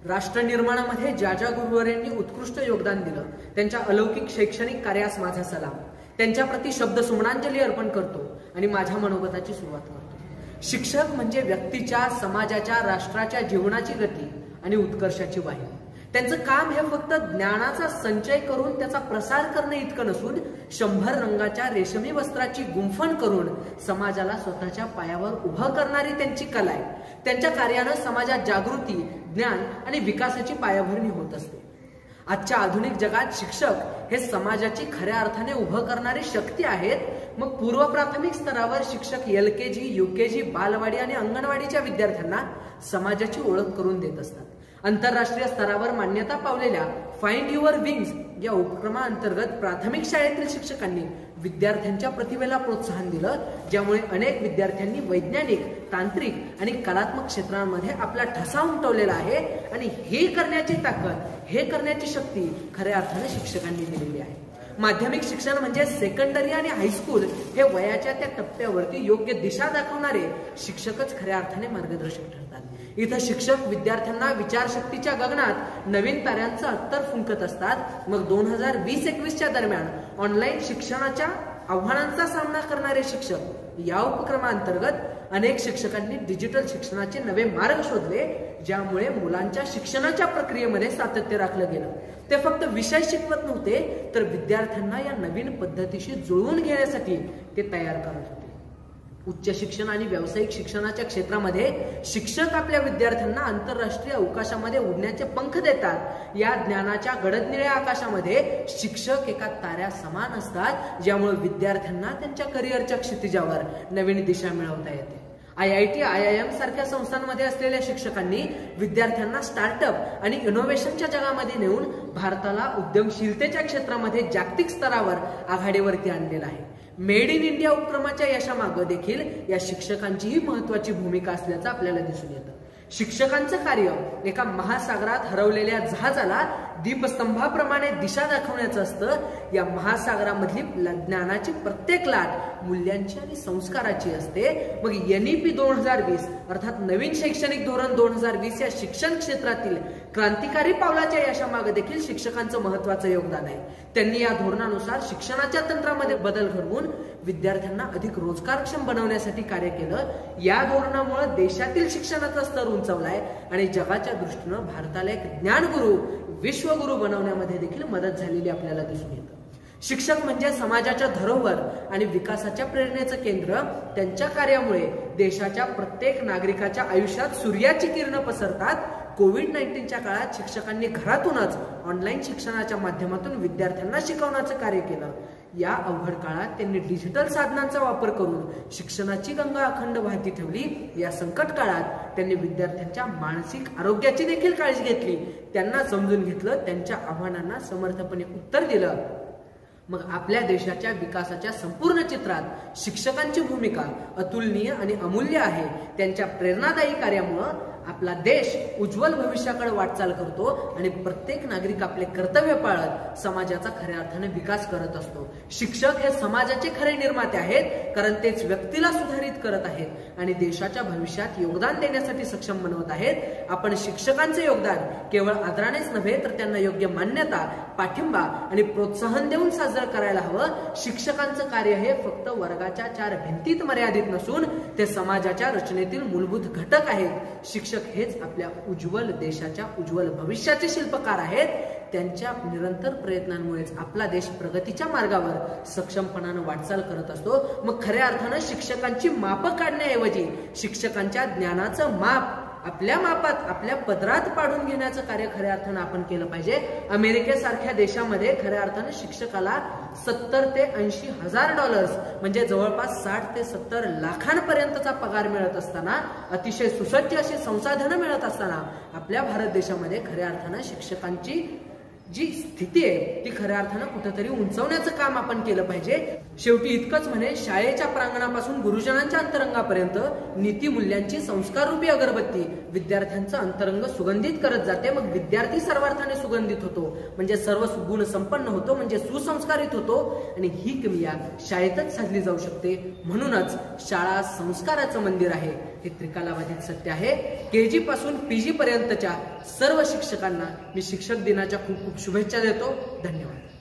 राष्ट्र निर्माणामध्ये ज्या ज्या गुरुवरांनी उत्कृष्ट योगदान दिलं त्यांच्या अलौकिक शैक्षणिक कार्यास माझा सलाम. त्यांच्या प्रति शब्द सुमनांजली अर्पण करतो आणि माझ्या मनोगताची सुरुवात करतो. शिक्षक म्हणजे व्यक्तीच्या, समाजाच्या, राष्ट्राच्या जीवनाची गती आणि उत्कर्षाची वाहिनी. त्यांचं काम हे फक्त ज्ञानाचा संचय करून त्याचा प्रसार करणे इतकं नसून 100 रंगाच्या रेशमी वस्त्राची गुंफण करून समाजाला स्वतःच्या पायावर उभं करणारी त्यांची कला आहे. त्यांच्या कार्यानं समाजात जागृती, ज्ञान आणि विकासाची पायाभरणी होत असते. आजच्या आधुनिक जगात शिक्षक हे समाजाची खऱ्या अर्थाने उभं करणारी शक्ती आहेत. मग पूर्व प्राथमिक स्तरावर शिक्षक LKG, UKG, बालवाडी आणि अंगणवाडीच्या विद्यार्थ्यांना समाजाची ओळख करून देत असतात. आंतरराष्ट्रीय स्तरावर मान्यता पावलेल्या फाइंड युअर विंग्स या उपक्रमाअंतर्गत प्राथमिक शाळेतील शिक्षकांनी विद्यार्थ्यांच्या प्रतिभेला प्रोत्साहन दिलं, ज्यामुळे अनेक विद्यार्थ्यांनी वैज्ञानिक, तांत्रिक आणि कलात्मक क्षेत्रांमध्ये आपला ठसा उमटवलेला आहे. आणि हे करण्याची ताकद, हे करण्याची शक्ती खऱ्या अर्थाने शिक्षकांनी दिलेली आहे. माध्यमिक शिक्षण म्हणजे सेकंडरी आणि हायस्कूल हे वयाच्या त्या टप्प्यावरती योग्य दिशा दाखवणारे शिक्षकच खऱ्या अर्थाने मार्गदर्शक ठरतात. इथं शिक्षक विद्यार्थ्यांना विचारशक्तीच्या गगनात नवीन ताऱ्यांचं अत्तर फुंकत असतात. मग 2020-21च्या दरम्यान ऑनलाईन शिक्षणाच्या आव्हानांचा सामना करणारे शिक्षक या उपक्रमाअंतर्गत अनेक शिक्षकांनी डिजिटल शिक्षणाचे नवे मार्ग शोधले, ज्यामुळे मुलांच्या शिक्षणाच्या प्रक्रियेमध्ये सातत्य राखलं गेलं. ते फक्त विषय शिकवत नव्हते, तर विद्यार्थ्यांना या नवीन पद्धतीशी जुळवून घेण्यासाठी ते तयार करत होते. उच्च शिक्षण आणि व्यावसायिक शिक्षणाच्या क्षेत्रामध्ये शिक्षक आपल्या विद्यार्थ्यांना आंतरराष्ट्रीय अवकाशामध्ये उडण्याचे पंख देतात. या ज्ञानाच्या गडद-निळ्या आकाशामध्ये शिक्षक एका ताऱ्या समान असतात, ज्यामुळे विद्यार्थ्यांना त्यांच्या करिअरच्या क्षितिजावर नवीन दिशा मिळवता येते. IIT, IIM सारख्या संस्थांमध्ये असलेल्या शिक्षकांनी विद्यार्थ्यांना स्टार्टअप आणि इनोव्हेशनच्या जगामध्ये नेऊन भारताला उद्यमशीलतेच्या क्षेत्रामध्ये जागतिक स्तरावर आघाडीवरती आणलेला आहे. मेड इन इंडिया उपक्रमाच्या यशामागे देखील या शिक्षकांचीही महत्वाची भूमिका असल्याचं आपल्याला दिसून येतं. शिक्षकांचं कार्य एका महासागरात हरवलेल्या जहाजाला दीपस्तंभाप्रमाणे दिशा दाखवण्याचं असतं. या महासागरामधली ज्ञानाची प्रत्येक लाट मूल्यांची आणि संस्काराची असते. मग NEP 2020 अर्थात नवीन शैक्षणिक धोरण 2020 या शिक्षण क्षेत्रातील क्रांतिकारी पावलाच्या यशामागे देखील शिक्षकांचं महत्वाचं योगदान आहे. त्यांनी या धोरणानुसार शिक्षणाच्या तंत्रामध्ये बदल घडवून विद्यार्थ्यांना अधिक रोजगारक्षम बनवण्यासाठी कार्य केलं. या धोरणामुळे देशातील शिक्षणाचा स्तर उंचावलाय आणि जगाच्या दृष्टीनं भारताला एक ज्ञानगुरु, विश्वगुरु बनवण्यामध्ये देखील मदत झालेली आपल्याला दिसून येतं. शिक्षक म्हणजे समाजाच्या धरोहर आणि विकासाच्या प्रेरणेचं केंद्र. त्यांच्या कार्यामुळे देशाच्या प्रत्येक नागरिकाच्या आयुष्यात सूर्याची किरणं पसरतात. कोविड-19च्या काळात शिक्षकांनी घरातूनच ऑनलाईन शिक्षणाच्या माध्यमातून विद्यार्थ्यांना शिकवण्याचं कार्य केलं. या अवघड काळात त्यांनी डिजिटल साधनांचा वापर करून शिक्षणाची गंगा अखंड वाहती ठेवली. या संकट काळात त्यांनी विद्यार्थ्यांच्या मानसिक आरोग्याची देखील काळजी घेतली, त्यांना समजून घेतलं, त्यांच्या आव्हानांना समर्थपणे उत्तर दिलं. मग आपल्या देशाच्या विकासाच्या संपूर्ण चित्रात शिक्षकांची भूमिका अतुलनीय आणि अमूल्य आहे. त्यांच्या प्रेरणादायी कार्यामुळे आपला देश उज्ज्वल भविष्याकडे वाटचाल करतो आणि प्रत्येक नागरिक आपले कर्तव्य पाळत समाजाचा खऱ्या अर्थाने विकास करत असतो. शिक्षक हे समाजाचे खरे निर्माते आहेत, कारण तेच व्यक्तीला सुधारित करत आहेत आणि देशाच्या भविष्यात योगदान देण्यासाठी सक्षम बनवत आहेत. आपण शिक्षकांचे योगदान केवळ आदरानेच नव्हे, तर त्यांना योग्य मान्यता, पाठिंबा आणि प्रोत्साहन देऊन साजरं करायला हवं. शिक्षकांचं कार्य हे फक्त वर्गाच्या 4 भिंतीत मर्यादित नसून ते समाजाच्या रचनेतील मूलभूत घटक आहेत. शिक्षक हेच आपल्या उज्ज्वल देशाच्या उज्ज्वल भविष्याचे शिल्पकार आहेत. त्यांच्या निरंतर प्रयत्नांमुळेच आपला देश प्रगतीच्या मार्गावर सक्षमपणाने वाटचाल करत असतो. मग खऱ्या अर्थानं शिक्षकांची मापं काढण्याऐवजी शिक्षकांच्या ज्ञानाचं माप आपल्या मापात, आपल्या पदरात पाडून घेण्याचं कार्य खऱ्या अर्थानं आपण केलं पाहिजे. अमेरिकेसारख्या देशामध्ये खऱ्या अर्थानं शिक्षकाला $70,000 ते $80,000 म्हणजे जवळपास 60 ते 70 लाखांपर्यंतचा पगार मिळत असताना, अतिशय सुसज्ज अशी संसाधनं मिळत असताना आपल्या भारत देशामध्ये खऱ्या अर्थानं शिक्षकांची जी स्थिती आहे ती खऱ्या अर्थानं कुठेतरी उंचवण्याचं काम आपण केलं पाहिजे. शेवटी इतकंच म्हणे, शाळेच्या प्रांगणापासून गुरुजनांच्या अंतरंगापर्यंत नीतिमूल्यांची संस्काररूपी अगरबत्ती विद्यार्थ्यांचं अंतरंग सुगंधित करत जाते. मग विद्यार्थी सर्वार्थाने सुगंधित होतो, म्हणजे सर्व गुण संपन्न होतो, म्हणजे सुसंस्कारित होतो. आणि ही क्रिया शाळेतच साधली जाऊ शकते. म्हणूनच शाळा संस्काराचं मंदिर आहे. हे त्रिकालाबाधित सत्य आहे. KG पासून PG पर्यंतच्या सर्व शिक्षकांना मी शिक्षक दिनाच्या खूप खूप शुभेच्छा देतो. धन्यवाद.